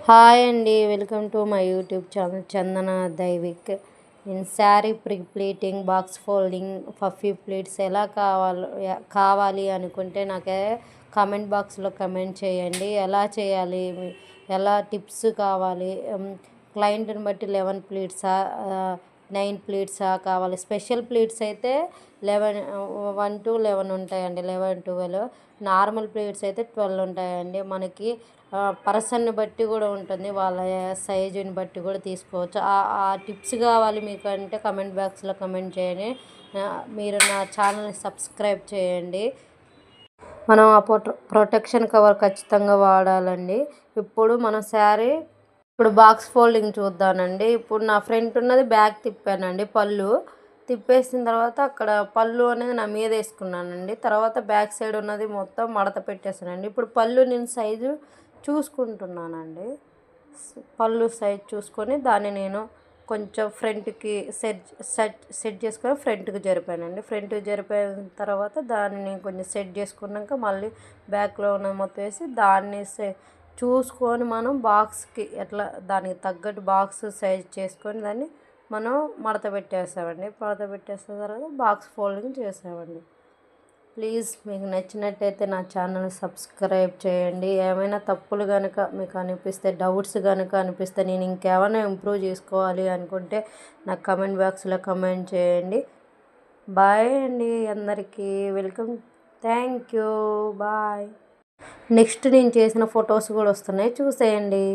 Hi అండి, welcome to my YouTube channel Chandana Daivik. నేను sari pleating, box folding, puffy pleats ఎలా కావాలి అనుకుంటే నాకు కామెంట్ బాక్స్లో కమెంట్ చేయండి. ఎలా చేయాలి, ఎలా టిప్స్ కావాలి, క్లయింట్ని బట్టి 11 ప్లీట్సా 9 ప్లీట్సా కావాలి. స్పెషల్ ప్లీట్స్ అయితే 1 to 11 ఉంటాయండి, 11, 12. నార్మల్ ప్లేట్స్ అయితే 12 ఉంటాయండి. మనకి పర్సన్ని బట్టి కూడా ఉంటుంది, వాళ్ళ సైజుని బట్టి కూడా తీసుకోవచ్చు. ఆ టిప్స్ కావాలి మీకు అంటే కమెంట్ బాక్స్లో కమెంట్ చేయండి. మీరు నా ఛానల్ని సబ్స్క్రైబ్ చేయండి. మనం ఆ ప్రొటెక్షన్ కవర్ ఖచ్చితంగా వాడాలండి. ఇప్పుడు మన శారీ బాక్స్ ఫోల్డింగ్ చూద్దానండి. ఇప్పుడు నా ఫ్రంట్ ఉన్నది బ్యాక్ తిప్పానండి, పళ్ళు తిప్పేసిన తర్వాత అక్కడ పళ్ళు అనేది నా మీద వేసుకున్నానండి. తర్వాత బ్యాక్ సైడ్ ఉన్నది మొత్తం మడత పెట్టేసానండి. ఇప్పుడు పళ్ళు నేను సైజు చూసుకుంటున్నానండి. పళ్ళు సైజ్ చూసుకొని దాన్ని నేను కొంచెం ఫ్రంట్కి సెట్ చేసుకొని ఫ్రంట్కి జరిపానండి. ఫ్రంట్కి జరిపిన తర్వాత దాన్ని నేను కొంచెం సెట్ చేసుకున్నాక మళ్ళీ బ్యాక్లో ఉన్న మొత్తం వేసి దాన్ని చూసుకొని మనం బాక్స్కి ఎట్లా దానికి తగ్గట్టు బాక్స్ సైజ్ చేసుకొని దాన్ని మనం మడత పెట్టేసామండి. మడత పెట్టేసిన తర్వాత బాక్స్ ఫోల్డింగ్ చేసామండి. ప్లీజ్ మీకు నచ్చినట్టయితే నా ఛానల్ని సబ్స్క్రైబ్ చేయండి. ఏమైనా తప్పులు కనుక మీకు అనిపిస్తే, డౌట్స్ కనుక అనిపిస్తే, నేను ఇంకేమైనా ఇంప్రూవ్ చేసుకోవాలి అనుకుంటే నాకు కమెంట్ బాక్స్లో కమెంట్ చేయండి. బాయ్ అండి అందరికీ, welcome, thank you, bye. Next నేను చేసిన ఫొటోస్ కూడా వస్తున్నాయి, చూసేయండి.